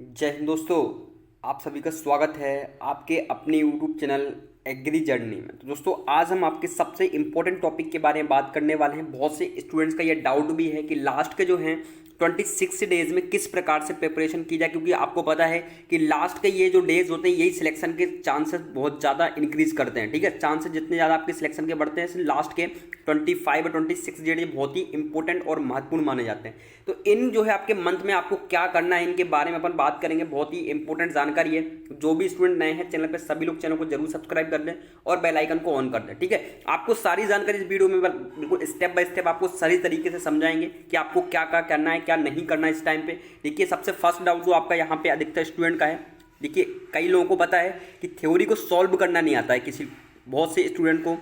जय हिंद दोस्तों। आप सभी का स्वागत है आपके अपने YouTube चैनल एग्री जर्नी में। तो दोस्तों आज हम आपके सबसे इम्पोर्टेंट टॉपिक के बारे में बात करने वाले हैं। बहुत से स्टूडेंट्स का ये डाउट भी है कि लास्ट के जो हैं 26 डेज में किस प्रकार से प्रिपरेशन की जाए, क्योंकि आपको पता है कि लास्ट के ये जो डेज होते हैं यही सिलेक्शन के चांसेस बहुत ज़्यादा इंक्रीज करते हैं। ठीक है, चांसेस जितने ज़्यादा आपके सिलेक्शन के बढ़ते हैं लास्ट के 25 और 26 डेज ये बहुत ही इंपॉर्टेंट और महत्वपूर्ण माने जाते हैं। तो इन जो है आपके मंथ में आपको क्या करना है इनके बारे में अपन बात करेंगे। बहुत ही इंपॉर्टेंट जानकारी है। जो भी स्टूडेंट नए हैं चैनल पे सभी लोग चैनल को जरूर सब्सक्राइब कर दें और बेल आइकन को ऑन कर दें। ठीक है, आपको सारी जानकारी इस वीडियो में बिल्कुल स्टेप बाय स्टेप आपको सही तरीके से समझाएंगे कि आपको क्या क्या करना है क्या नहीं करना है इस टाइम पे। देखिए सबसे फर्स्ट डाउट जो आपका यहाँ पे अधिकतर स्टूडेंट का है, देखिए कई लोगों को पता है कि थ्योरी को सॉल्व करना नहीं आता है, किसी बहुत से स्टूडेंट को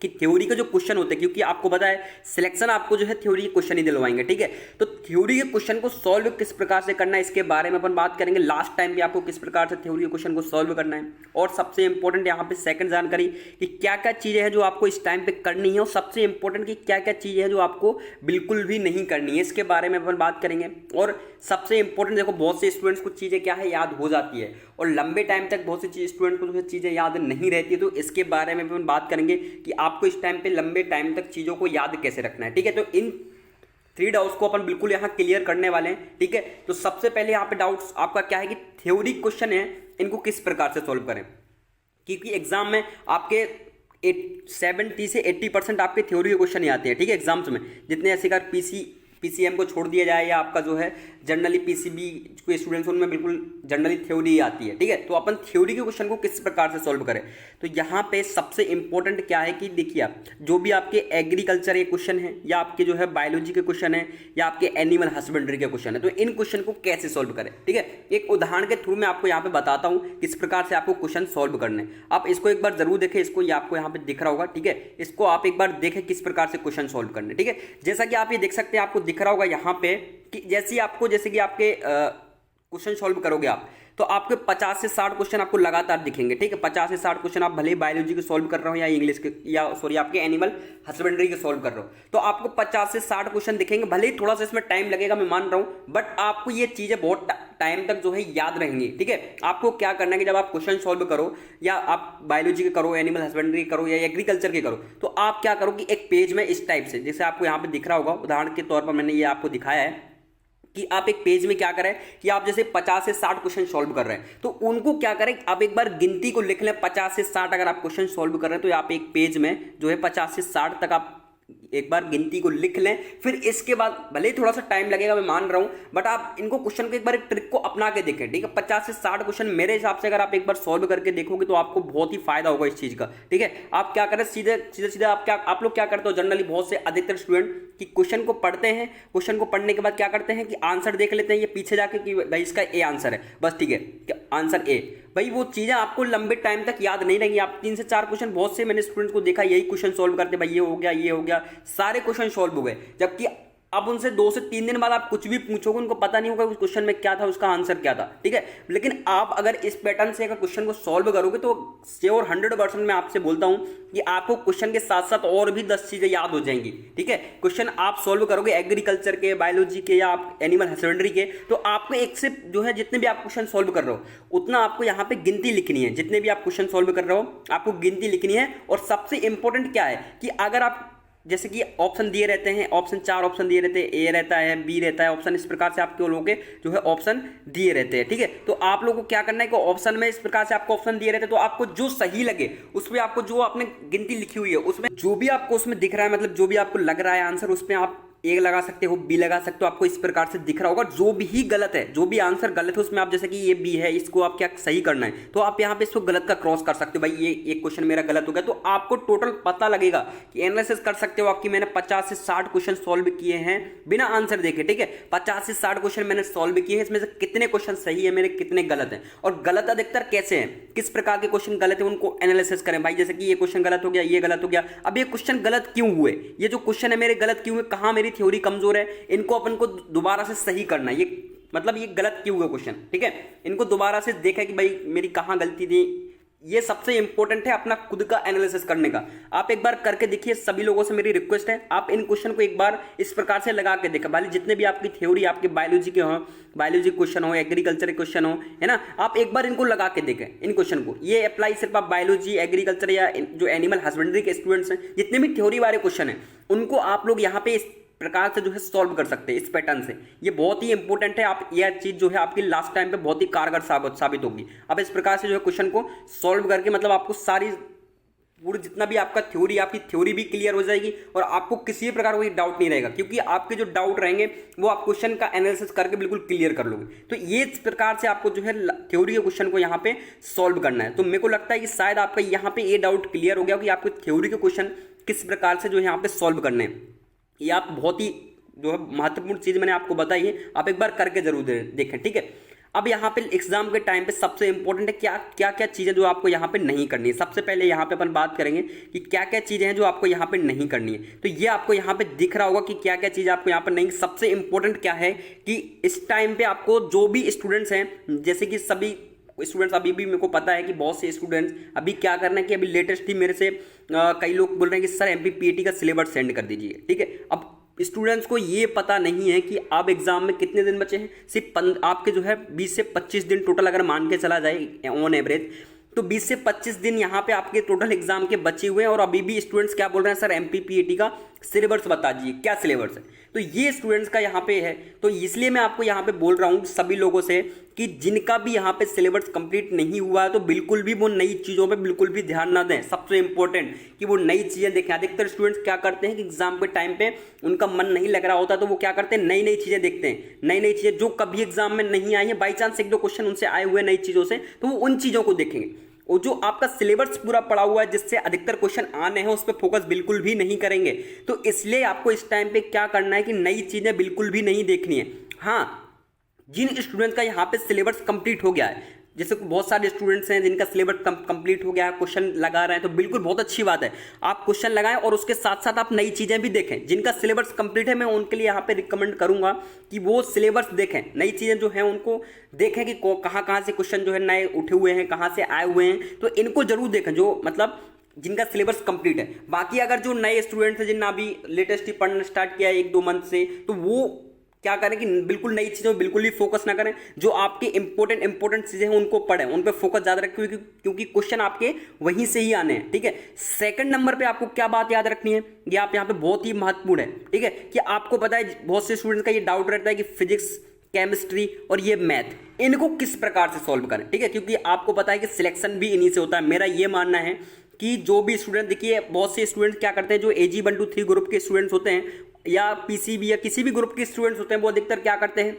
कि थ्योरी के जो क्वेश्चन होते हैं, क्योंकि आपको पता है सिलेक्शन आपको जो है थ्योरी के क्वेश्चन ही दिलवाएंगे। ठीक है, तो थ्योरी के क्वेश्चन को सॉल्व किस प्रकार से करना है इसके बारे में अपन बात करेंगे। लास्ट टाइम भी आपको किस प्रकार से थ्योरी के क्वेश्चन को सॉल्व करना है, और सबसे इंपॉर्टेंट यहाँ पे सेकंड जानकारी कि क्या क्या चीजें हैं जो आपको इस टाइम पे करनी है, और सबसे इंपॉर्टेंट कि क्या क्या चीजें हैं जो आपको बिल्कुल भी नहीं करनी है, इसके बारे में अपन बात करेंगे। और सबसे इंपॉर्टेंट देखो बहुत से स्टूडेंट्स को चीजें क्या है याद हो जाती है, और लंबे टाइम तक बहुत से स्टूडेंट को जो है चीजें याद नहीं रहती है। तो इसके बारे में अपन बात करेंगे कि आपको इस टाइम पे लंबे टाइम तक चीजों को याद कैसे रखना है। ठीक है, तो इन 3 डाउट्स को अपन बिल्कुल यहाँ क्लियर करने वाले हैं। ठीक है, तो सबसे पहले यहाँ पे डाउट्स आपका क्या है कि थ्योरी क्वेश्चन है इनको किस प्रकार से सॉल्व करें, क्योंकि एग्जाम में आपके 70 से 80% आपके थ्योरी के क्वेश्चन ही आते हैं। ठीक है, एग्जाम्स में जितने ऐसे का पीसीएम को छोड़ दिया जाए या आपका जो है जनरली पीसीबी के स्टूडेंट्स उनमें बिल्कुल जनरली थ्योरी ही आती है। ठीक है, तो अपन थ्योरी के क्वेश्चन को किस प्रकार से सॉल्व करें, तो यहाँ पे सबसे इंपॉर्टेंट क्या है कि देखिए आप जो भी आपके एग्रीकल्चर के क्वेश्चन है या आपके जो है बायोलॉजी के क्वेश्चन है या आपके एनिमल हस्बेंड्री के क्वेश्चन है, तो इन क्वेश्चन को कैसे सॉल्व करें। ठीक है, एक उदाहरण के थ्रू मैं आपको यहाँ पे बताता हूँ किस प्रकार से आपको क्वेश्चन सॉल्व करने। आप इसको एक बार जरूर देखें, इसको ये आपको यहाँ पे दिख रहा होगा। ठीक है, इसको आप एक बार देखें किस प्रकार से क्वेश्चन सॉल्व करने। ठीक है, जैसा कि आप ये देख सकते हैं, आपको दिख रहा होगा यहाँ पे कि जैसे कि आपके क्वेश्चन सॉल्व करोगे आप तो आपके 50 से 60 क्वेश्चन आपको लगातार दिखेंगे। ठीक है, 50 से 60 क्वेश्चन आप भले ही बायोलॉजी के सॉल्व कर रहे हो या इंग्लिश के या सॉरी आपके एनिमल हस्बेंड्री के सॉल्व कर रहे हो, तो आपको 50 से 60 क्वेश्चन दिखेंगे। भले ही थोड़ा सा इसमें टाइम लगेगा, मैं मान रहा हूं, बट आपको ये चीजें बहुत टाइम तक जो है याद रहेंगी। ठीक है, आपको क्या करना है कि जब आप क्वेश्चन सॉल्व करो या आप बायोलॉजी के करो, एनिमल हस्बेंड्री करो या एग्रीकल्चर के करो, तो आप क्या करो कि एक पेज में इस टाइप से, जैसे आपको यहाँ पे दिख रहा होगा, उदाहरण के तौर पर मैंने ये आपको दिखाया है कि आप एक पेज में क्या करें कि आप जैसे 50 से 60 क्वेश्चन सॉल्व कर रहे हैं, तो उनको क्या करें आप एक बार गिनती को लिख लें। 50 से 60 अगर आप क्वेश्चन सॉल्व कर रहे हैं तो आप एक पेज में जो है 50 से 60 तक आप एक बार गिनती को लिख लें। फिर इसके बाद भले ही थोड़ा सा टाइम लगेगा, मैं मान रहा हूं, बट आप इनको क्वेश्चन को एक बार एक ट्रिक को अपना के देखें। ठीक है, 50 से 60 क्वेश्चन मेरे हिसाब से अगर आप एक बार सॉल्व करके देखोगे तो आपको बहुत ही फायदा होगा इस चीज का। ठीक है, आप क्या करें सीधे आप लोग क्या करते हो, जनरली बहुत से अधिकतर स्टूडेंट कि क्वेश्चन को पढ़ते हैं, क्वेश्चन को पढ़ने के बाद क्या करते हैं कि आंसर देख लेते हैं ये पीछे जाके कि भाई इसका ए आंसर है, बस ठीक है आंसर ए। भाई वो चीजें आपको लंबे टाइम तक याद नहीं रहेंगी। आप 3 से 4 क्वेश्चन, बहुत से मैंने स्टूडेंट्स को देखा यही क्वेश्चन सॉल्व करते, भाई ये हो गया, सारे क्वेश्चन सॉल्व हो गए, जबकि अब उनसे 2 से 3 दिन बाद आप कुछ भी पूछोगे उनको पता नहीं होगा उस क्वेश्चन में क्या था, उसका आंसर क्या था। ठीक है, लेकिन आप अगर इस पैटर्न से अगर क्वेश्चन को सॉल्व करोगे तो श्योर 100% मैं आपसे बोलता हूं कि आपको क्वेश्चन के साथ साथ और भी 10 चीजें याद हो जाएंगी। ठीक है, क्वेश्चन आप सॉल्व करोगे एग्रीकल्चर के, बायोलॉजी के या आप एनिमल हस्बेंड्री के, तो आपको एक से जो है जितने भी आप क्वेश्चन सॉल्व कर रहे हो उतना आपको यहाँ पे गिनती लिखनी है। जितने भी आप क्वेश्चन सॉल्व कर रहे हो आपको गिनती लिखनी है। और सबसे इंपॉर्टेंट क्या है कि अगर आप जैसे कि ऑप्शन दिए रहते हैं, ऑप्शन 4 ऑप्शन दिए रहते हैं, ए रहता है, बी रहता है, ऑप्शन इस प्रकार से आपके लोगों के जो है ऑप्शन दिए रहते हैं। ठीक है, तो आप लोगों को क्या करना है कि ऑप्शन में इस प्रकार से आपको ऑप्शन दिए रहते हैं, तो आपको जो सही लगे उसमें आपको जो आपने गिनती लिखी हुई है उसमें जो भी आपको उसमें दिख रहा है, मतलब जो भी आपको लग रहा है आंसर, उसमें आप ए लगा सकते हो, बी लगा सकते हो, आपको इस प्रकार से दिख रहा होगा। जो भी गलत है, जो भी आंसर गलत है उसमें आप जैसे कि ये बी है, इसको आप क्या सही करना है, तो आप यहाँ पे इसको गलत का क्रॉस कर सकते हो। भाई ये एक क्वेश्चन मेरा गलत हो गया, तो आपको टोटल पता लगेगा कि एनालिसिस कर सकते हो आपकी मैंने 50 से 60 क्वेश्चन सॉल्व किए हैं बिना आंसर देखे। ठीक है, 50 से 60 क्वेश्चन मैंने सॉल्व किए हैं, इसमें से कितने क्वेश्चन सही है मेरे, कितने गलत हैं, और गलत अधिकतर कैसे हैं, किस प्रकार के क्वेश्चन गलत है उनको एनालिसिस करें। भाई जैसे कि ये क्वेश्चन गलत हो गया, ये गलत हो गया, अब ये क्वेश्चन गलत क्यों हुए, ये जो क्वेश्चन है मेरे गलत क्यों हुए, कहां मेरी थ्योरी कमजोर है, इनको अपन को दोबारा से सही करना है। ये मतलब ये गलत क्यों हुआ क्वेश्चन। ठीक है, इनको दोबारा से देखा कि भाई मेरी कहां गलती थी, ये सबसे इंपॉर्टेंट है अपना खुद का एनालिसिस करने का। आप एक बार करके देखिए, सभी लोगों से मेरी रिक्वेस्ट है आप इन क्वेश्चन को एक बार इस प्रकार से लगा के देखा, भले जितने भी आपकी थ्योरी आपके बायोलॉजी के हो, बायोलॉजी क्वेश्चन हो, एग्रीकल्चर के क्वेश्चन हो, है ना, आप एक बार इनको लगा के देखें इन क्वेश्चन को। ये अप्लाई सिर्फ आप बायोलॉजी, एग्रीकल्चर या जो एनिमल हस्बेंड्री के स्टूडेंट्स हैं, जितने भी थ्योरी वाले क्वेश्चन हैं उनको आप लोग यहाँ पे प्रकार से जो है सॉल्व कर सकते हैं इस पैटर्न से। ये बहुत ही इंपॉर्टेंट है। आप यह चीज जो है आपकी लास्ट टाइम पे बहुत ही कारगर साबित होगी। आप इस प्रकार से जो है क्वेश्चन को सॉल्व करके मतलब आपको सारी पूरी जितना भी आपका थ्योरी, आपकी थ्योरी भी क्लियर हो जाएगी और आपको किसी भी प्रकार कोई डाउट नहीं रहेगा, क्योंकि आपके जो डाउट रहेंगे वो आप क्वेश्चन का एनालिसिस करके बिल्कुल क्लियर कर लोगे। तो ये इस प्रकार से आपको जो है थ्योरी के क्वेश्चन को यहाँ पे सॉल्व करना है। तो मेरे को लगता है कि शायद आपका यहाँ पे ये डाउट क्लियर हो गया कि आपको थ्योरी के क्वेश्चन किस प्रकार से जो है यहाँ पे सॉल्व करने हैं। ये आप बहुत ही जो है महत्वपूर्ण चीज मैंने आपको बताई है, आप एक बार करके जरूर देखें, ठीक है। अब यहाँ पे एग्जाम के टाइम पे सबसे इंपॉर्टेंट है क्या क्या क्या चीजें जो आपको यहाँ पे नहीं करनी है। सबसे पहले यहाँ पे अपन बात करेंगे कि क्या क्या चीजें हैं जो आपको यहाँ पे नहीं करनी है। तो ये आपको यहाँ पे दिख रहा होगा कि क्या क्या चीज आपको यहाँ पे नहीं। सबसे इंपॉर्टेंट क्या है कि इस टाइम पे आपको जो भी स्टूडेंट्स हैं, जैसे कि सभी स्टूडेंट्स, अभी भी मेरे को पता है कि बहुत से स्टूडेंट्स अभी क्या करना है कि अभी लेटेस्ट ही मेरे से कई लोग बोल रहे हैं कि सर MPPAT का सिलेबस सेंड कर दीजिए, ठीक है। अब स्टूडेंट्स को ये पता नहीं है कि अब एग्जाम में कितने दिन बचे हैं। सिर्फ आपके जो है 20 से 25 दिन टोटल अगर मान के चला जाए ऑन एवरेज, तो 20 से 25 दिन यहाँ पे आपके टोटल एग्जाम के बचे हुए हैं। और अभी भी स्टूडेंट्स क्या बोल रहे हैं, सर MPPAT का सिलेबस बता दीजिए, क्या सिलेबस है। तो ये स्टूडेंट्स का यहाँ पे है। तो इसलिए मैं आपको यहाँ पे बोल रहा हूँ सभी लोगों से कि जिनका भी यहाँ पे सिलेबस कंप्लीट नहीं हुआ है तो बिल्कुल भी वो नई चीज़ों पे बिल्कुल भी ध्यान ना दें। सबसे इंपॉर्टेंट कि वो नई चीज़ें देखें। अधिकतर स्टूडेंट्स क्या करते हैं कि एग्जाम के टाइम पे उनका मन नहीं लग रहा होता तो वो क्या करते हैं, नई नई चीज़ें देखते हैं, नई नई चीज़ें जो कभी एग्जाम में नहीं आई है, बाई चांस एक दो क्वेश्चन उनसे आए हुए नई चीज़ों से, तो वो उन चीज़ों को देखेंगे। और जो आपका सिलेबस पूरा पड़ा हुआ है जिससे अधिकतर क्वेश्चन आने हैं उस पर फोकस बिल्कुल भी नहीं करेंगे। तो इसलिए आपको इस टाइम पे क्या करना है कि नई चीजें बिल्कुल भी नहीं देखनी है। हाँ, जिन स्टूडेंट का यहाँ पे सिलेबस कंप्लीट हो गया है, जैसे बहुत सारे स्टूडेंट्स हैं जिनका सिलेबस कंप्लीट हो गया है, क्वेश्चन लगा रहे हैं, तो बिल्कुल बहुत अच्छी बात है, आप क्वेश्चन लगाएं और उसके साथ साथ आप नई चीजें भी देखें। जिनका सिलेबस कंप्लीट है मैं उनके लिए यहाँ पे रिकमेंड करूंगा कि वो सिलेबस देखें, नई चीजें जो है उनको देखें कि कहाँ कहाँ से क्वेश्चन जो है नए उठे हुए हैं, कहाँ से आए हुए हैं, तो इनको जरूर देखें, जो मतलब जिनका सिलेबस कंप्लीट है। बाकी अगर जो नए स्टूडेंट्स हैं जिन्हें अभी लेटेस्ट ही पढ़ना स्टार्ट किया है 1-2 मंथ से, तो वो क्या करें कि बिल्कुल नई चीज़ों बिल्कुल भी फोकस ना करें। जो आपकी इंपॉर्टेंट चीज़ें हैं उनको पढ़ें, उन पर फोकस ज़्यादा रखें, क्योंकि क्वेश्चन आपके वहीं से ही आने हैं, ठीक है। सेकंड नंबर पे आपको क्या बात याद रखनी है, ये आप यहाँ पे बहुत ही महत्वपूर्ण है, ठीक है, कि आपको पता है बहुत से स्टूडेंट्स का ये डाउट रहता है कि फिजिक्स, केमिस्ट्री और ये मैथ इनको किस प्रकार से सॉल्व करें, ठीक है, क्योंकि आपको पता है कि सिलेक्शन भी इन्हीं से होता है। मेरा ये मानना है कि जो भी स्टूडेंट, देखिए बहुत से स्टूडेंट क्या करते हैं, जो AG 1 to 3 ग्रुप के स्टूडेंट्स होते हैं या PCB या किसी भी ग्रुप के स्टूडेंट्स होते हैं, वो अधिकतर क्या करते हैं,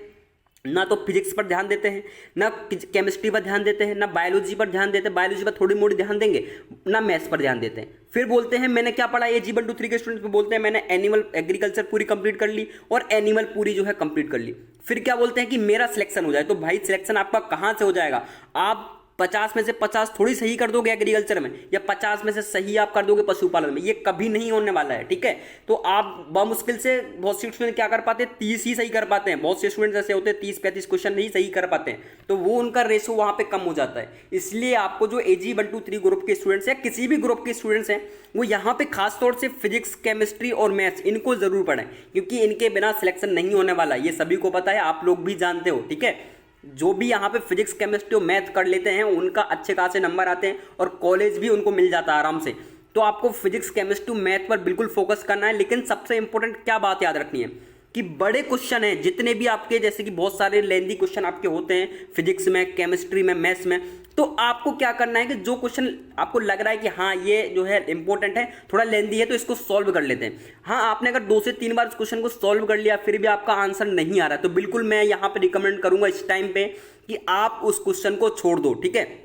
ना तो फिजिक्स पर ध्यान देते हैं, ना केमिस्ट्री पर ध्यान देते हैं, ना बायोलॉजी पर ध्यान देते हैं, बायोलॉजी पर थोड़ी मोड़ी ध्यान देंगे, ना मैथ्स पर ध्यान देते हैं। फिर बोलते हैं मैंने क्या पढ़ा, AG 1 to 3 के स्टूडेंट्स बोलते हैं मैंने एनिमल एग्रीकल्चर पूरी कंप्लीट कर ली और एनिमल पूरी जो है कंप्लीट कर ली। फिर क्या बोलते हैं कि मेरा सिलेक्शन हो जाए। तो भाई सिलेक्शन आपका कहाँ से हो जाएगा, आप 50 में से 50 थोड़ी सही कर दोगे एग्रीकल्चर में, या 50 में से सही आप कर दोगे पशुपालन में, ये कभी नहीं होने वाला है, ठीक है। तो आप मुश्किल से बहुत से स्टूडेंट क्या कर पाते हैं, 30 ही सही कर पाते हैं। बहुत से स्टूडेंट ऐसे होते हैं 30-35 क्वेश्चन नहीं सही कर पाते हैं, तो वो उनका रेशो वहां पे कम हो जाता है। इसलिए आपको जो AG 1 to 3 ग्रुप के स्टूडेंट्स या किसी भी ग्रुप के स्टूडेंट्स हैं, वो यहाँ पे खास तौर से फिजिक्स, केमिस्ट्री और मैथ्स इनको जरूर पढ़ें, क्योंकि इनके बिना सिलेक्शन नहीं होने वाला, ये सभी को पता है, आप लोग भी जानते हो, ठीक है। जो भी यहाँ पे फिजिक्स, केमिस्ट्री और मैथ कर लेते हैं उनका अच्छे खासे नंबर आते हैं और कॉलेज भी उनको मिल जाता है आराम से। तो आपको फिजिक्स, केमिस्ट्री, मैथ पर बिल्कुल फोकस करना है। लेकिन सबसे इंपॉर्टेंट क्या बात याद रखनी है कि बड़े क्वेश्चन हैं जितने भी आपके, जैसे कि बहुत सारे लेंदी क्वेश्चन आपके होते हैं फिजिक्स में, केमिस्ट्री में, मैथ्स में, तो आपको क्या करना है कि जो क्वेश्चन आपको लग रहा है कि हाँ ये जो है इंपॉर्टेंट है, थोड़ा लेंदी है, तो इसको सॉल्व कर लेते हैं। हाँ, आपने अगर 2 से 3 बार इस क्वेश्चन को सॉल्व कर लिया फिर भी आपका आंसर नहीं आ रहा, तो बिल्कुल मैं यहाँ पे रिकमेंड करूंगा इस टाइम पे कि आप उस क्वेश्चन को छोड़ दो, ठीक है।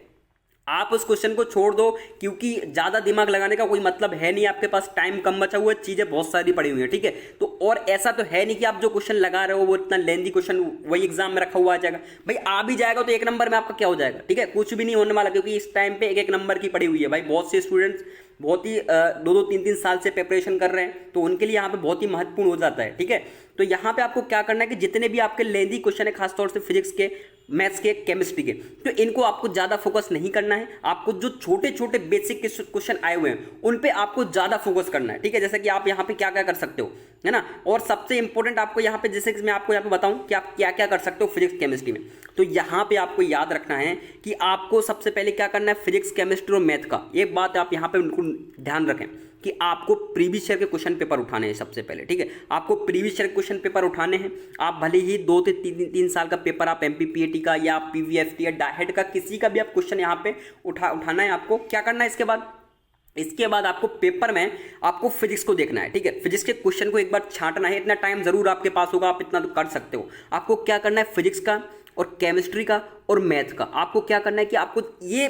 आप उस क्वेश्चन को छोड़ दो, क्योंकि ज्यादा दिमाग लगाने का कोई मतलब है नहीं, आपके पास टाइम कम बचा हुआ है, चीजें बहुत सारी पड़ी हुई है, ठीक है। तो और ऐसा तो है नहीं कि आप जो क्वेश्चन लगा रहे हो वो इतना लेंदी क्वेश्चन वही एग्जाम में रखा हुआ आ जाएगा। भाई आ भी जाएगा तो 1 नंबर में आपका क्या हो जाएगा, ठीक है, कुछ भी नहीं होने वाला, क्योंकि इस टाइम पे 1-1 नंबर की पड़ी हुई है। भाई बहुत से स्टूडेंट्स बहुत ही 2-2 3-3 साल से प्रिपरेशन कर रहे हैं, तो उनके लिए यहाँ पे बहुत ही महत्वपूर्ण हो जाता है। ठीक है, तो यहाँ पे आपको क्या करना है कि जितने भी आपके लेंदी क्वेश्चन है, खासतौर से फिजिक्स के, मैथ्स के, केमिस्ट्री के, तो इनको आपको ज़्यादा फोकस नहीं करना है। आपको जो छोटे छोटे बेसिक क्वेश्चन आए हुए हैं उन पे आपको ज़्यादा फोकस करना है। ठीक है, जैसे कि आप यहाँ पे क्या क्या कर सकते हो, है ना। और सबसे इंपॉर्टेंट आपको यहाँ पे, जैसे कि मैं आपको यहाँ पे बताऊँ कि आप क्या क्या कर सकते हो फिजिक्स केमिस्ट्री में, तो यहाँ पे आपको याद रखना है कि आपको सबसे पहले क्या करना है, फिजिक्स केमिस्ट्री और मैथ का एक बात आप यहाँ पे उनको ध्यान रखें कि आपको प्रीवियस ईयर के क्वेश्चन पेपर उठाने हैं सबसे पहले। ठीक है, आपको प्रीवियस ईयर के क्वेश्चन पेपर उठाने हैं। आप भले ही 2 से 3 साल का पेपर आप MPPAT का या PVFT या डाहेड का किसी का भी आप क्वेश्चन यहाँ पे उठाना है। आपको क्या करना है इसके बाद आपको पेपर में आपको फिजिक्स को देखना है। ठीक है, फिजिक्स के क्वेश्चन को एक बार छांटना है। इतना टाइम जरूर आपके पास होगा, आप इतना तो कर सकते हो। आपको क्या करना है, फिजिक्स का और केमिस्ट्री का और मैथ का आपको क्या करना है कि आपको ये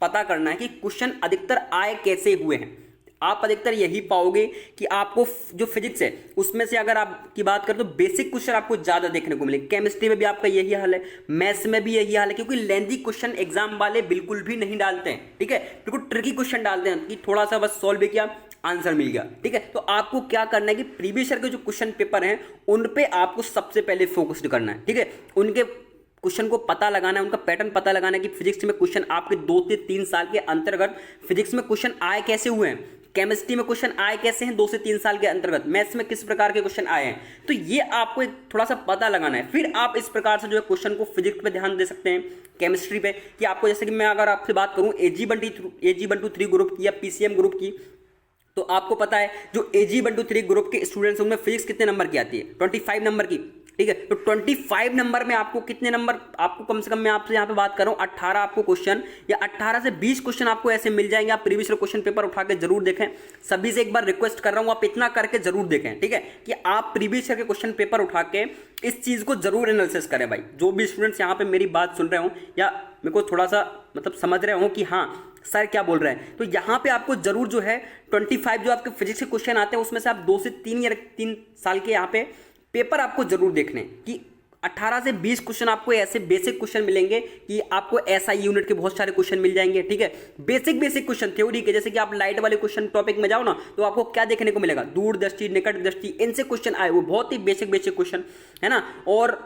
पता करना है कि क्वेश्चन अधिकतर आए कैसे हुए हैं। आप अधिकतर यही पाओगे कि आपको जो फिजिक्स है उसमें से अगर आपकी बात करें तो बेसिक क्वेश्चन आपको ज़्यादा देखने को मिलेंगे। केमिस्ट्री में भी आपका यही हाल है, मैथ्स में भी यही हाल है, क्योंकि लेंथी क्वेश्चन एग्जाम वाले बिल्कुल भी नहीं डालते हैं। ठीक है, बिल्कुल ट्रिकी क्वेश्चन डालते हैं कि थोड़ा सा बस सॉल्व किया, आंसर मिल गया। ठीक है, तो आपको क्या करना है कि प्रीवियस ईयर के जो क्वेश्चन पेपर हैं उन पे आपको सबसे पहले फोकस्ड करना है। ठीक है, उनके क्वेश्चन को पता लगाना है, उनका पैटर्न पता लगाना है कि फिजिक्स में क्वेश्चन आपके 2 से 3 साल के अंतर्गत फिजिक्स में क्वेश्चन आए कैसे हुए हैं, केमिस्ट्री में क्वेश्चन आए कैसे हैं 2 से 3 साल के अंतर्गत, मैथ्स में किस प्रकार के क्वेश्चन आए हैं। तो ये आपको एक थोड़ा सा पता लगाना है। फिर आप इस प्रकार से जो है क्वेश्चन को फिजिक्स पे ध्यान दे सकते हैं, केमिस्ट्री पे, कि आपको जैसे कि मैं अगर आपसे बात करूं AG123 ग्रुप की या PCM ग्रुप की, तो आपको पता है जो AG123 ग्रुप के स्टूडेंट्स उनमें फिजिक्स कितने नंबर की आती है, 25 नंबर की। ठीक है, तो 25 नंबर में आपको कितने नंबर, आपको कम से कम मैं आपसे यहाँ पे बात कर रहा हूँ 18 आपको क्वेश्चन या 18 से 20 क्वेश्चन आपको ऐसे मिल जाएंगे। आप प्रीवियस क्वेश्चन पेपर उठा के जरूर देखें। सभी से एक बार रिक्वेस्ट कर रहा हूँ, आप इतना करके जरूर देखें। ठीक है, कि आप प्रीवियस के क्वेश्चन पेपर उठा के इस चीज को जरूर एनालिसिस करें भाई। जो भी स्टूडेंट्स यहाँ पे मेरी बात सुन रहे हो या मेरे को थोड़ा सा मतलब समझ रहे हो कि हाँ सर क्या बोल रहे हैं, तो यहाँ पे आपको जरूर जो है 25 जो आपके फिजिक्स के क्वेश्चन आते हैं उसमें से आप 2 से 3 साल के यहाँ पे पेपर आपको जरूर देखने कि 18 से 20 क्वेश्चन आपको ऐसे बेसिक क्वेश्चन मिलेंगे कि आपको SI यूनिट के बहुत सारे क्वेश्चन मिल जाएंगे। ठीक है, बेसिक क्वेश्चन थ्योरी के, जैसे कि आप लाइट वाले क्वेश्चन टॉपिक में जाओ ना तो आपको क्या देखने को मिलेगा, दूरदृष्टि, निकट दृष्टि, इनसे क्वेश्चन आए, वो बहुत ही बेसिक क्वेश्चन है ना। और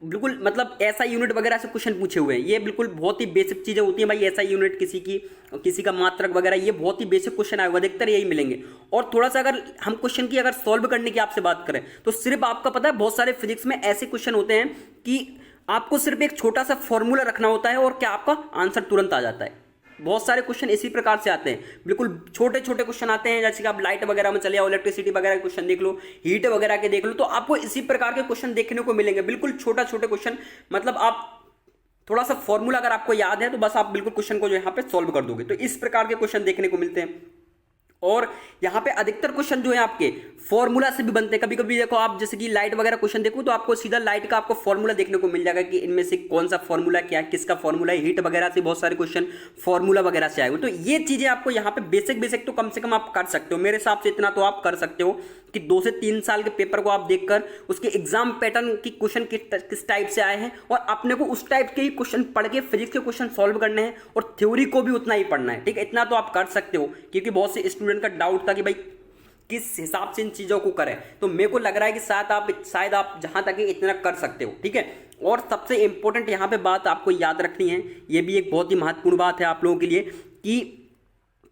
बिल्कुल मतलब SI यूनिट वगैरह से क्वेश्चन पूछे हुए हैं। ये बिल्कुल बहुत ही बेसिक चीजें होती हैं भाई। SI यूनिट किसी का मात्रक वगैरह, ये बहुत ही बेसिक क्वेश्चन आए हुए, अधिकतर यही मिलेंगे। और थोड़ा सा अगर हम क्वेश्चन की अगर सॉल्व करने की आपसे बात करें तो सिर्फ आपका पता है बहुत सारे फिजिक्स में ऐसे क्वेश्चन होते हैं कि आपको सिर्फ एक छोटा सा फॉर्मूला रखना होता है और क्या आपका आंसर तुरंत आ जाता है। बहुत सारे क्वेश्चन इसी प्रकार से आते हैं, बिल्कुल छोटे छोटे क्वेश्चन आते हैं। जैसे कि आप लाइट वगैरह में चले आओ, इलेक्ट्रिसिटी वगैरह के क्वेश्चन देख लो, हीट वगैरह के देख लो, तो आपको इसी प्रकार के क्वेश्चन देखने को मिलेंगे। बिल्कुल छोटे क्वेश्चन, मतलब आप थोड़ा सा फॉर्मूला अगर आपको याद है तो बस आप बिल्कुल क्वेश्चन को जो यहाँ पे सॉल्व कर दोगे। तो इस प्रकार के क्वेश्चन देखने को मिलते हैं। और यहाँ पे अधिकतर क्वेश्चन जो है आपके फॉर्मूला से भी बनते हैं। कभी कभी देखो आप, जैसे कि लाइट वगैरह क्वेश्चन देखो तो आपको सीधा लाइट का आपको फॉर्मूला देखने को मिल जाएगा कि इनमें से कौन सा फॉर्मूला क्या है, किसका फॉर्मूला है। हीट वगैरह से बहुत सारे क्वेश्चन फॉर्मूला वगैरह से आए हुए। तो ये चीजें आपको यहाँ पे बेसिक तो कम से कम आप कर सकते हो। मेरे हिसाब से इतना तो आप कर सकते हो कि 2 से 3 साल के पेपर को आप देखकर उसके एग्जाम पैटर्न की क्वेश्चन किस टाइप से आए हैं और अपने को उस टाइप के ही क्वेश्चन पढ़ के फिजिक्स के क्वेश्चन सॉल्व करने हैं और थ्योरी को भी उतना ही पढ़ना है। ठीक है, इतना तो आप कर सकते हो, क्योंकि बहुत से स्टूडेंट का डाउट था कि भाई किस हिसाब से इन चीजों को करें। तो मेरे को लग रहा है कि शायद आप जहां तक इतना कर सकते हो। ठीक है, और सबसे इंपॉर्टेंट यहाँ पे बात आपको याद रखनी है, ये भी एक बहुत ही महत्वपूर्ण बात है आप लोगों के लिए, कि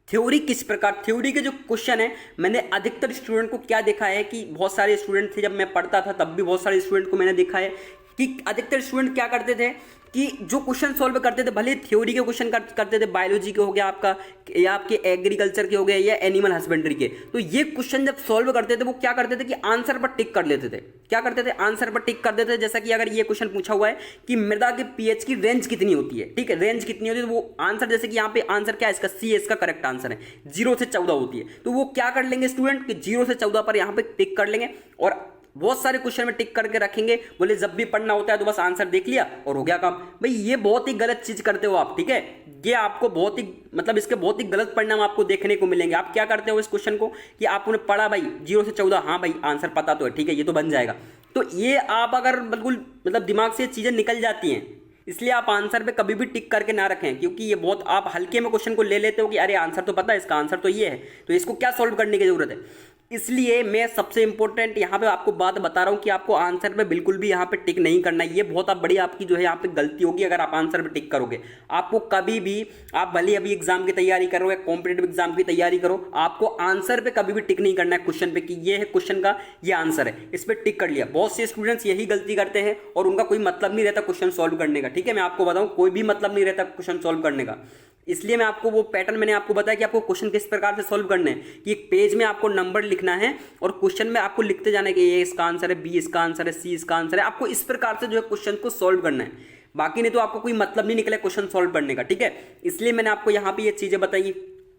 थ्योरी किस प्रकार, थ्योरी के जो क्वेश्चन है, मैंने अधिकतर स्टूडेंट को क्या देखा है कि बहुत सारे स्टूडेंट थे, जब मैं पढ़ता था तब भी बहुत सारे स्टूडेंट को मैंने देखा है कि अधिकतर स्टूडेंट क्या करते थे कि जो क्वेश्चन सॉल्व करते थे, भले थ्योरी के क्वेश्चन करते थे, बायोलॉजी के हो गया आपका या आपके एग्रीकल्चर के हो गए या एनिमल हस्बेंड्री के, तो ये क्वेश्चन जब सॉल्व करते थे वो क्या करते थे कि आंसर पर टिक कर लेते थे। क्या करते थे, आंसर पर टिक कर देते थे। जैसा कि अगर ये क्वेश्चन पूछा हुआ है कि मृदा के पीएच की रेंज कितनी होती है, ठीक है, रेंज कितनी होती है, तो वो आंसर, जैसे कि यहाँ पे आंसर क्या है इसका, सी इसका करेक्ट आंसर है, 0 से 14 होती है। तो वो क्या कर लेंगे स्टूडेंट कि 0 से 14 पर यहाँ पे टिक कर लेंगे और बहुत सारे क्वेश्चन में टिक करके रखेंगे। बोले जब भी पढ़ना होता है तो बस आंसर देख लिया और हो गया काम। भाई ये बहुत ही गलत चीज करते हो आप। ठीक है, ये आपको बहुत ही मतलब इसके बहुत ही गलत परिणाम आपको देखने को मिलेंगे। आप क्या करते हो इस क्वेश्चन को कि आपने पढ़ा भाई 0 से 14, हाँ भाई आंसर पता तो है, ठीक है ये तो बन जाएगा। तो ये आप अगर बिल्कुल मतलब दिमाग से चीजें निकल जाती हैं इसलिए आप आंसर पे कभी भी टिक करके ना रखें, क्योंकि ये बहुत आप हल्के में क्वेश्चन को ले लेते हो कि अरे आंसर तो पता है, इसका आंसर तो ये है, तो इसको क्या सॉल्व करने की जरूरत है। इसलिए मैं सबसे इंपॉर्टेंट यहाँ पे आपको बात बता रहा हूँ कि आपको आंसर पे बिल्कुल भी यहाँ पे टिक नहीं करना है। ये बहुत आप बड़ी आपकी जो है यहाँ पे गलती होगी अगर आप आंसर पे टिक करोगे। आपको कभी भी, आप भले अभी एग्जाम की तैयारी करो या कॉम्पिटेटिव एग्जाम की तैयारी करो, आपको आंसर पे कभी भी टिक नहीं करना है क्वेश्चन पे कि ये है क्वेश्चन का ये आंसर है, इस पर टिक कर लिया। बहुत से स्टूडेंट्स यही गलती करते हैं और उनका कोई मतलब नहीं रहता क्वेश्चन सॉल्व करने का। ठीक है, मैं आपको बताऊं कोई भी मतलब नहीं रहता क्वेश्चन सॉल्व करने का। इसलिए मैं आपको वो पैटर्न मैंने आपको बताया कि आपको क्वेश्चन किस प्रकार से सॉल्व करने हैं कि एक पेज में आपको नंबर लिखना है और क्वेश्चन में आपको लिखते जाना है कि ए इसका आंसर है, बी इसका आंसर है, सी इसका आंसर है। आपको इस प्रकार से जो है क्वेश्चन को सॉल्व करना है, बाकी नहीं तो आपको कोई मतलब नहीं निकला क्वेश्चन सॉल्व करने का। ठीक है, इसलिए मैंने आपको यहाँ पे ये चीजें बताई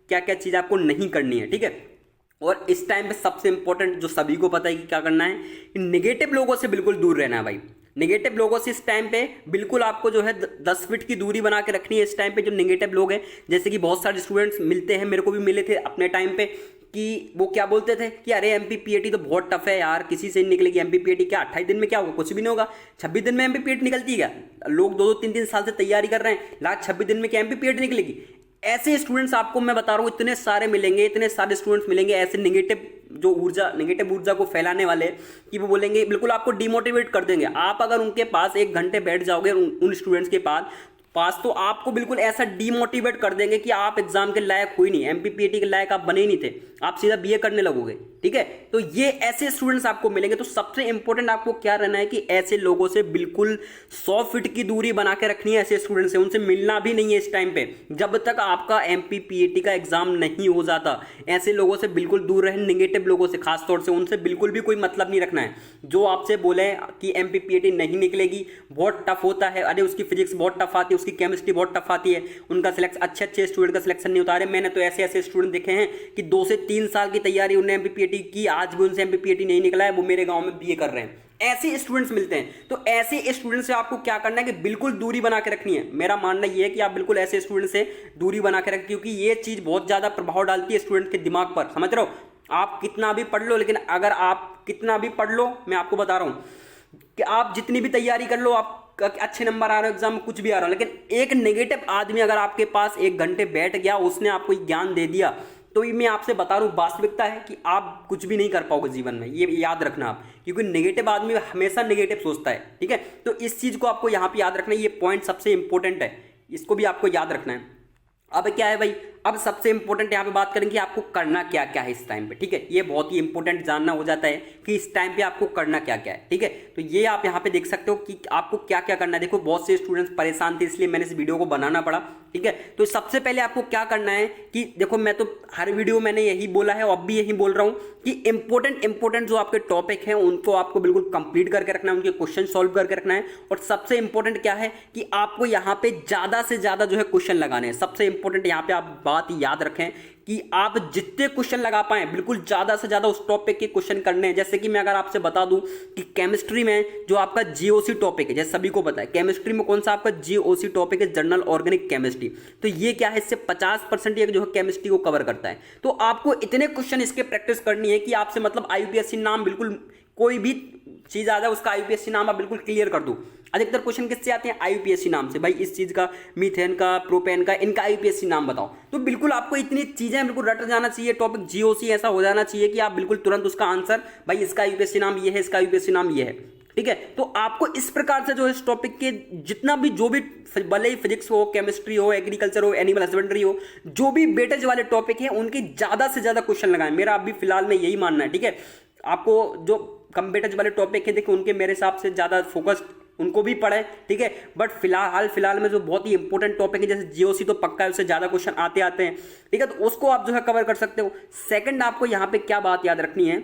क्या क्या चीज आपको नहीं करनी है। ठीक है, और इस टाइम पे सबसे इंपॉर्टेंट जो सभी को पता है कि क्या करना है, कि नेगेटिव लोगों से बिल्कुल दूर रहना है भाई। नेगेटिव लोगों से इस टाइम पे बिल्कुल आपको जो है 10 फीट की दूरी बना के रखनी है। इस टाइम पे जो नेगेटिव लोग हैं, जैसे कि बहुत सारे स्टूडेंट्स मिलते हैं, मेरे को भी मिले थे अपने टाइम पे, कि वो क्या बोलते थे कि अरे एमपीपीएटी तो बहुत टफ है यार, किसी से नहीं निकलेगी एमपीपीएटी, क्या 28 दिन में क्या होगा, कुछ भी नहीं होगा। 26 दिन में एमपीपीएटी निकलती है क्या? लोग 2-2 3-3 साल से तैयारी कर रहे हैं, लास्ट 26 दिन में क्या एमपीपीएटी निकलेगी? ऐसे स्टूडेंट्स आपको मैं बता रहा हूँ इतने सारे मिलेंगे, इतने सारे स्टूडेंट्स मिलेंगे ऐसे नेगेटिव ऊर्जा को फैलाने वाले, कि वो बोलेंगे बिल्कुल आपको डिमोटिवेट कर देंगे। आप अगर उनके पास 1 घंटे बैठ जाओगे उन स्टूडेंट्स के पास तो आपको बिल्कुल ऐसा डीमोटिवेट कर देंगे कि आप एग्जाम के लायक हुई नहीं, एमपीपीएटी के लायक आप बने ही नहीं थे, आप सीधा बीए करने लगोगे। ठीक है, तो ये ऐसे स्टूडेंट्स आपको मिलेंगे। तो सबसे इंपॉर्टेंट आपको क्या रहना है कि ऐसे लोगों से बिल्कुल 100 फीट की दूरी बना के रखनी है। ऐसे स्टूडेंट से उनसे मिलना भी नहीं है इस टाइम पे, जब तक आपका एमपीपीएटी का एग्जाम नहीं हो जाता। ऐसे लोगों से बिल्कुल दूर रहें, नेगेटिव लोगों से खासतौर से, उनसे बिल्कुल भी कोई मतलब नहीं रखना है। जो आपसे बोले कि एमपीपीएटी नहीं निकलेगी, बहुत टफ होता है, अरे उसकी फिजिक्स बहुत टफ आती है, उसकी केमिस्ट्री बहुत टफ आती है, उनका सिलेक्शन अच्छे स्टूडेंट का सिलेक्शन नहीं होता। अरे मैंने तो ऐसे स्टूडेंट देखे हैं कि 2 से 3 साल की तैयारी उन्होंने एमपीपीएटी की, आज भी उनसे एमपीपीएटी नहीं निकला है, वो मेरे गांव में बीए कर रहे हैं। ऐसे स्टूडेंट्स मिलते हैं। तो ऐसे स्टूडेंट से आपको क्या करना है कि बिल्कुल दूरी बना के रखनी है। मेरा मानना यह है कि आप बिल्कुल ऐसे स्टूडेंट से दूरी बना के रखें, क्योंकि ये चीज बहुत ज्यादा प्रभाव डालती है स्टूडेंट के दिमाग पर। समझ रहे हो, आप कितना भी पढ़ लो, लेकिन अगर आप कितना भी पढ़ लो, मैं आपको बता रहा हूं कि आप जितनी भी तैयारी कर लो, आप अच्छे नंबर आ रहे हो एग्जाम में, कुछ भी आ रहा हो, लेकिन एक नेगेटिव आदमी अगर आपके पास 1 घंटे बैठ गया, उसने आपको ज्ञान दे दिया, तो ये मैं आपसे बता रहा हूँ वास्तविकता है कि आप कुछ भी नहीं कर पाओगे जीवन में। ये याद रखना आप, क्योंकि नेगेटिव आदमी हमेशा नेगेटिव सोचता है। ठीक है, तो इस चीज को आपको यहाँ पे याद रखना है, ये पॉइंट सबसे इंपॉर्टेंट है, इसको भी आपको याद रखना है। अब क्या है भाई, अब सबसे इंपॉर्टेंट यहाँ पे बात करेंगे आपको करना क्या क्या है इस टाइम पे। ठीक है, ये बहुत ही इंपॉर्टेंट जानना हो जाता है कि इस टाइम पे आपको करना क्या क्या है। ठीक है, तो ये आप यहाँ पे देख सकते हो कि आपको क्या क्या करना है। देखो बहुत से स्टूडेंट्स परेशान थे, इसलिए मैंने इस वीडियो को बनाना पड़ा। ठीक है, तो सबसे पहले आपको क्या करना है कि देखो, मैं तो हर वीडियो मैंने यही बोला है और अब भी यही बोल रहा हूँ कि इंपॉर्टेंट जो आपके टॉपिक हैं उनको आपको बिल्कुल कंप्लीट करके रखना है, उनके क्वेश्चन सॉल्व करके रखना है। और सबसे इंपॉर्टेंट क्या है कि आपको यहाँ पे ज्यादा से ज्यादा जो है क्वेश्चन लगाने हैं। सबसे इंपॉर्टेंट यहाँ पे आप बात याद रखें कि आप जितने क्वेश्चन लगा पाएं, बिल्कुल ज्यादा से ज्यादा उस टॉपिक के क्वेश्चन करने हैं। जैसे कि मैं अगर आपसे बता दूं कि केमिस्ट्री में जो आपका जीओसी टॉपिक है, जैसे सभी को पता है केमिस्ट्री में कौन सा आपका जीओसी टॉपिक है, जनरल ऑर्गेनिक केमिस्ट्री। तो ये क्या है, इससे 50% ये जो है केमिस्ट्री को कवर करता है। तो आपको इतने क्वेश्चन इसके प्रैक्टिस करनी है कि आपसे मतलब आईयूपीएससी नाम, बिल्कुल कोई भी चीज आ जाए उसका आईयूपीएससी नाम आप बिल्कुल क्लियर कर दो। अधिकतर क्वेश्चन किससे आते हैं, आईयूपीएससी नाम से। भाई इस चीज का, मीथेन का, प्रोपेन का, इनका आईयूपीएससी नाम बताओ। तो बिल्कुल आपको इतनी चीजें बिल्कुल रट जाना चाहिए, टॉपिक जीओसी ऐसा हो जाना चाहिए कि आप बिल्कुल तुरंत उसका आंसर, भाई इसका आईयूपीएससी नाम ये है, इसका आईयूपीएससी नाम ये है। ठीक है, तो आपको इस प्रकार से जो इस टॉपिक के जितना भी, जो भी, भले ही फिजिक्स हो, केमिस्ट्री हो, एग्रीकल्चर हो, एनिमल हस्बेंड्री हो, जो भी वेटेज वाले टॉपिक हैं उनके ज्यादा से ज्यादा क्वेश्चन लगाएं। मेरा अभी फिलहाल में यही मानना है। ठीक है, आपको जो कम वेटेज वाले टॉपिक है, देखो उनके मेरे हिसाब से ज्यादा फोकस उनको भी पढ़े। ठीक है, बट फिलहाल में जो बहुत ही इंपॉर्टेंट टॉपिक है, जैसे जीओसी तो पक्का है, उससे ज्यादा क्वेश्चन आते हैं। ठीक है, तो उसको आप जो है कवर कर सकते हो। सेकंड, आपको यहाँ पे क्या बात याद रखनी है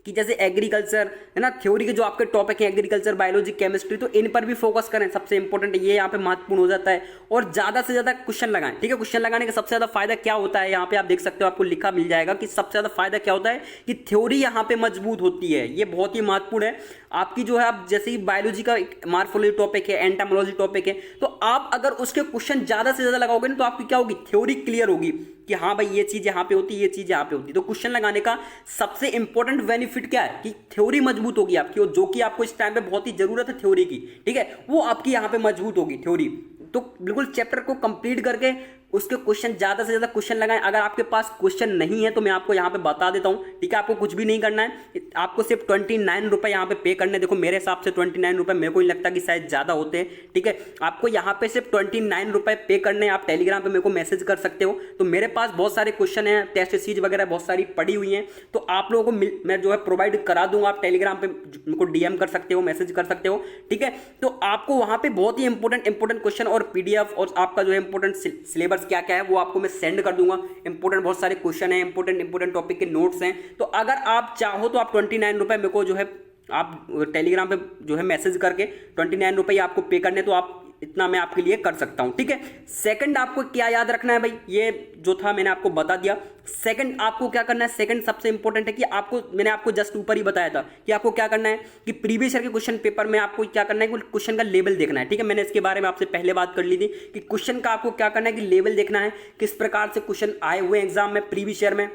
कि जैसे एग्रीकल्चर है ना, थ्योरी के जो आपके टॉपिक है, एग्रीकल्चर, बायोलॉजी, केमिस्ट्री, तो इन पर भी फोकस करें। सबसे इंपॉर्टेंट ये यहाँ पे महत्वपूर्ण हो जाता है। और ज्यादा से ज्यादा क्वेश्चन लगाएं। ठीक है, क्वेश्चन लगाने का सबसे ज्यादा फायदा क्या होता है, यहाँ पे आप देख सकते हो, आपको लिखा मिल जाएगा कि सबसे ज्यादा फायदा क्या होता है कि थ्योरी यहाँ पे मजबूत होती है। ये बहुत ही महत्वपूर्ण है। आपकी जो है, आप जैसे ही बायोलॉजी का मार्फोलॉजी टॉपिक है, एंटामोलॉजी टॉपिक है, तो आप अगर उसके क्वेश्चन ज्यादा से ज्यादा लगाओगे ना तो आपकी क्या होगी, थ्योरी क्लियर होगी कि हाँ भाई ये चीज यहाँ पे होती है, ये चीज यहाँ पे होती है। तो क्वेश्चन लगाने का सबसे इंपॉर्टेंट बेनिफिट क्या है कि थ्योरी मजबूत होगी आपकी, और जो कि आपको इस टाइम पे बहुत ही जरूरत है थ्योरी की, ठीक है, वो आपकी यहाँ पे मजबूत होगी थ्योरी। तो बिल्कुल चैप्टर को कंप्लीट करके उसके क्वेश्चन ज्यादा से ज्यादा क्वेश्चन लगाएं। अगर आपके पास क्वेश्चन नहीं है तो मैं आपको यहाँ पे बता देता हूँ, ठीक है, आपको कुछ भी नहीं करना है, आपको सिर्फ 29 रुपए यहाँ पे पे करने। देखो मेरे हिसाब से 29 रुपए, मेरे को नहीं लगता कि शायद ज्यादा होते हैं, ठीक है, आपको यहाँ पे सिर्फ 29 रुपए पे करने। आप टेलीग्राम पे मेरे को मैसेज कर सकते हो। तो मेरे पास बहुत सारे क्वेश्चन है, टेस्ट सीरीज वगैरह बहुत सारी पड़ी हुई है, तो आप लोगों को मैं जो है प्रोवाइड करा दूंगा। आप टेलीग्राम पे मेरे को डीएम कर सकते हो, मैसेज कर सकते हो, ठीक है। तो आपको वहां पे बहुत ही इंपॉर्टेंट क्वेश्चन और पीडीएफ और आपका जो है इंपॉर्टेंट सिलेबस क्या क्या है वो आपको मैं सेंड कर दूंगा। इंपॉर्टेंट बहुत सारे क्वेश्चन है, इंपॉर्टेंट टॉपिक के नोट्स हैं। तो अगर आप चाहो तो आप 29 रुपए मेरे को जो है आप टेलीग्राम पे जो है मैसेज करके 29 रुपए आपको पे करने, तो आप इतना मैं आपके लिए कर सकता हूं, ठीक है। सेकंड आपको क्या याद रखना है भाई, ये जो था मैंने आपको बता दिया। सेकंड आपको क्या करना है, सेकंड सबसे इंपॉर्टेंट है कि आपको, मैंने आपको जस्ट ऊपर ही बताया था कि आपको क्या करना है कि प्रीवियस ईयर के क्वेश्चन पेपर में आपको क्या करना है कि क्वेश्चन का लेवल देखना है, ठीक है। मैंने इसके बारे में आपसे पहले बात कर ली थी कि क्वेश्चन का आपको क्या करना है कि लेवल देखना है, किस प्रकार से क्वेश्चन आए हुए एग्जाम में प्रीवियस ईयर में,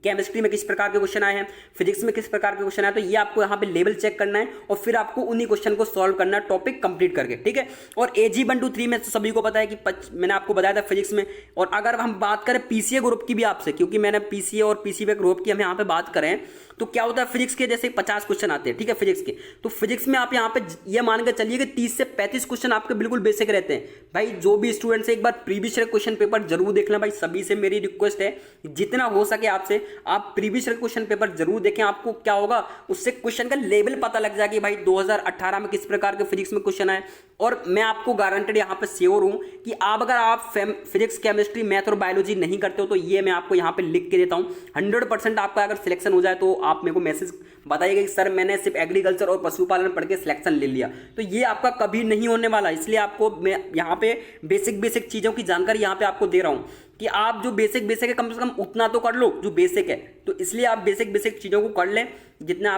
केमिस्ट्री में किस प्रकार के क्वेश्चन आए हैं, फिजिक्स में किस प्रकार के क्वेश्चन आए, तो ये आपको यहाँ पे लेवल चेक करना है और फिर आपको उन्हीं क्वेश्चन को सॉल्व करना है टॉपिक कंप्लीट करके, ठीक है। और AG 1 2 3 में तो सभी को पता है कि मैंने आपको बताया था फिजिक्स में। और अगर हम बात करें PCA ग्रुप की भी आपसे, क्योंकि मैंने PCA और PCB ग्रुप की हम यहाँ पे बात करें, तो क्या होता है फिजिक्स के जैसे 50 क्वेश्चन आते हैं, ठीक है, फिजिक्स के। तो फिजिक्स में आप यहाँ पे ये मान के चलिए कि 30 से 35 क्वेश्चन आपके बिल्कुल बेसिक रहते हैं। भाई जो भी स्टूडेंट्स एक बार प्रीवियस ईयर क्वेश्चन पेपर जरूर देख लें। भाई सभी से मेरी रिक्वेस्ट है, जितना हो सके आपसे आप प्रीवियस ईयर क्वेश्चन पेपर जरूर देखें। आपको क्या होगा, उससे क्वेश्चन का लेवल पता लग जाएगा कि भाई 2018 में किस प्रकार के फिजिक्स में क्वेश्चन आए। और मैं आपको गारंटेड यहाँ पे श्योर हूं कि अगर आप फिजिक्स, केमिस्ट्री, मैथ और बायोलॉजी नहीं करते हो तो ये मैं आपको यहाँ पे लिख के देता हूँ 100% आपका अगर सिलेक्शन हो जाए तो आप मेरे को मैसेज बताइएगा कि सर मैंने सिर्फ एग्रीकल्चर और पशुपालन पढ़ के सिलेक्शन ले लिया। तो ये आपका कभी नहीं होने वाला। इसलिए आपको मैं यहाँ पे बेसिक चीज़ों की जानकारी यहाँ पे आपको दे रहा हूँ कि आप जो बेसिक है कम से कम उतना तो कर लो जो बेसिक है। तो इसलिए आप बेसिक चीज़ों को कर लें जितना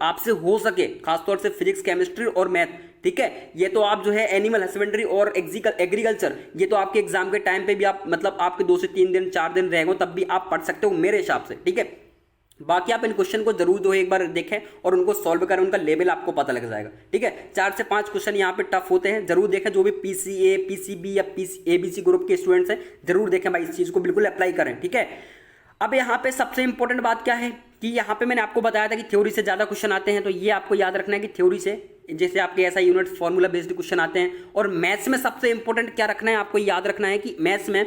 आपसे हो सके, खासतौर से फिजिक्स, केमिस्ट्री और मैथ, ठीक है। ये तो आप जो है एनिमल हस्बेंड्री और एग्रीकल्चर, ये तो आपके एग्जाम के टाइम पे भी आप मतलब आपके 2 से 3 दिन 4 दिन रहेंगे तब भी आप पढ़ सकते हो मेरे हिसाब से, ठीक है। बाकी आप इन क्वेश्चन को जरूर दो एक बार देखें और उनको सॉल्व करें, उनका लेवल आपको पता लग जाएगा, ठीक है। 4 से 5 क्वेश्चन यहाँ पे टफ होते हैं, जरूर देखें। जो भी PCA, PCB या ABC ग्रुप के स्टूडेंट्स हैं जरूर देखें भाई, इस चीज़ को बिल्कुल अप्लाई करें, ठीक है। अब यहाँ पे सबसे इंपॉर्टेंट बात क्या है कि यहाँ पे मैंने आपको बताया था कि थ्योरी से ज़्यादा क्वेश्चन आते हैं। तो ये आपको याद रखना है कि थ्योरी से जैसे आपके ऐसा यूनिट फॉर्मूला बेस्ड क्वेश्चन आते हैं। और मैथ्स में सबसे इंपॉर्टेंट क्या रखना है, आपको याद रखना है कि मैथ्स में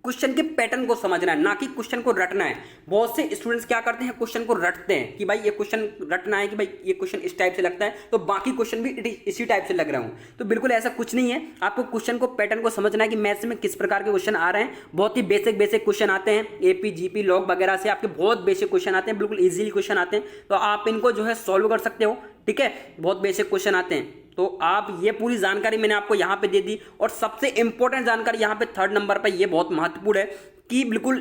क्वेश्चन के पैटर्न को समझना है, ना कि क्वेश्चन को रटना है। बहुत से स्टूडेंट्स क्या करते हैं, क्वेश्चन को रटते हैं कि भाई ये क्वेश्चन रटना है कि भाई ये क्वेश्चन इस टाइप से लगता है तो बाकी क्वेश्चन भी इसी टाइप से लग रहा हूं। तो बिल्कुल ऐसा कुछ नहीं है, आपको क्वेश्चन को पैटर्न को समझना है कि मैथ्स में किस प्रकार के क्वेश्चन आ रहे हैं। बहुत ही बेसिक क्वेश्चन आते हैं, AP, GP, लॉग वगैरह से आपके बहुत बेसिक क्वेश्चन आते हैं, बिल्कुल ईजिली क्वेश्चन आते हैं। तो आप इनको जो है सॉल्व कर सकते हो, ठीक है। बहुत बेसिक क्वेश्चन आते हैं। तो आप ये पूरी जानकारी मैंने आपको यहाँ पे दे दी। और सबसे इंपॉर्टेंट जानकारी यहाँ पे 3rd नंबर पे ये बहुत महत्वपूर्ण है कि बिल्कुल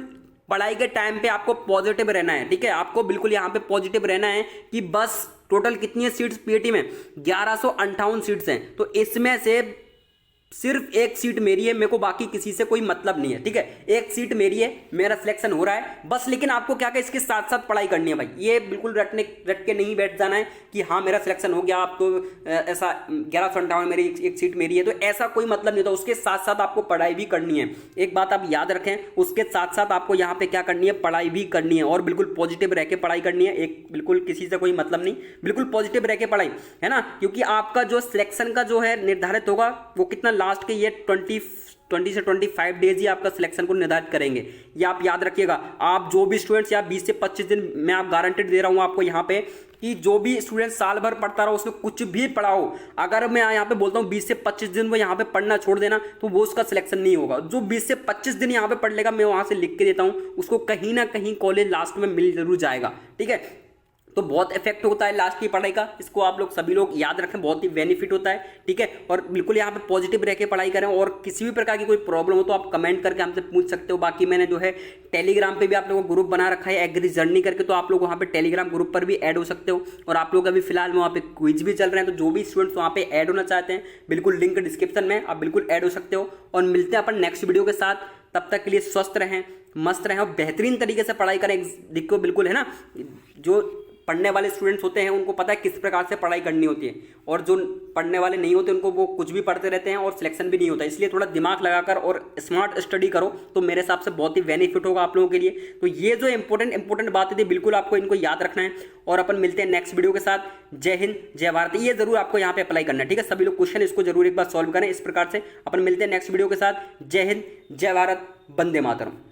पढ़ाई के टाइम पे आपको पॉजिटिव रहना है, ठीक है। आपको बिल्कुल यहाँ पे पॉजिटिव रहना है कि बस टोटल कितनी है सीट्स PAT में, 1158 सीट्स हैं। तो इसमें से सिर्फ एक सीट मेरी है, मेरे को बाकी किसी से कोई मतलब नहीं है, ठीक है। एक सीट मेरी है, मेरा सिलेक्शन हो रहा है बस। लेकिन आपको क्या क्या इसके साथ साथ पढ़ाई करनी है भाई। ये बिल्कुल रट के नहीं बैठ जाना है कि हाँ मेरा सिलेक्शन हो गया, आप तो ऐसा 1158 मेरी एक सीट मेरी है, तो ऐसा कोई मतलब नहीं होता। उसके साथ साथ आपको पढ़ाई भी करनी है। एक बात आप याद रखें, उसके साथ साथ आपको यहाँ पे क्या करनी है, पढ़ाई भी करनी है। और बिल्कुल पॉजिटिव रह के पढ़ाई करनी है, एक बिल्कुल किसी से कोई मतलब नहीं, बिल्कुल पॉजिटिव रह के पढ़ाई, है ना। क्योंकि आपका जो सिलेक्शन का जो है निर्धारित होगा वो कितना, लास्ट के ये 20 से 25 डेज ही आपका सिलेक्शन को निर्धारित करेंगे। ये आप याद रखिएगा। आप जो भी स्टूडेंट्स या 20 से 25 दिन मैं आप गारंटेड दे रहा हूं आपको यहाँ पे कि जो भी स्टूडेंट साल भर पढ़ता रहा उसमें कुछ भी पढ़ाओ, अगर मैं यहाँ पे बोलता हूँ 20 से 25 दिन वो यहाँ पे पढ़ना छोड़ देना तो वो उसका सिलेक्शन नहीं होगा। जो 20 से 25 दिन यहाँ पे पढ़ लेगा, मैं वहाँ से लिख के देता हूँ, उसको कहीं ना कहीं कॉलेज लास्ट में मिल जरूर जाएगा, ठीक है। तो बहुत इफेक्ट होता है लास्ट की पढ़ाई का, इसको आप लोग सभी लोग याद रखें, बहुत ही बेनिफिट होता है, ठीक है। और बिल्कुल यहाँ पे पॉजिटिव रह के पढ़ाई करें, और किसी भी प्रकार की कोई प्रॉब्लम हो तो आप कमेंट करके हमसे पूछ सकते हो। बाकी मैंने जो है टेलीग्राम पे भी आप लोगों को ग्रुप बना रखा है एग्री जर्नी करके, तो आप लोग वहाँ पे टेलीग्राम ग्रुप पर भी ऐड हो सकते हो। और आप लोग अभी फिलहाल वहाँ पे क्विज भी चल रहे हैं, तो जो भी स्टूडेंट्स वहाँ पे ऐड होना चाहते हैं, बिल्कुल लिंक डिस्क्रिप्शन में, आप बिल्कुल ऐड हो सकते हो। और मिलते हैं अपन नेक्स्ट वीडियो के साथ, तब तक के लिए स्वस्थ रहें, मस्त रहें और बेहतरीन तरीके से पढ़ाई करें। देखो बिल्कुल है ना, जो पढ़ने वाले स्टूडेंट्स होते हैं उनको पता है किस प्रकार से पढ़ाई करनी होती है, और जो पढ़ने वाले नहीं होते उनको वो कुछ भी पढ़ते रहते हैं और सिलेक्शन भी नहीं होता। इसलिए थोड़ा दिमाग लगाकर और स्मार्ट स्टडी करो, तो मेरे हिसाब से बहुत ही बेनिफिट होगा आप लोगों के लिए। तो ये जो इंपॉर्टेंट बातें थी, बिल्कुल आपको इनको याद रखना है। और अपन मिलते हैं नेक्स्ट वीडियो के साथ। जय हिंद, जय भारत, ये जरूर आपको यहाँ पे अप्लाई करना है, ठीक है। सभी लोग क्वेश्चन इसको जरूर एक बार सॉल्व करें। इस प्रकार से अपन मिलते हैं नेक्स्ट वीडियो के साथ। जय हिंद, जय भारत, वंदे मातरम।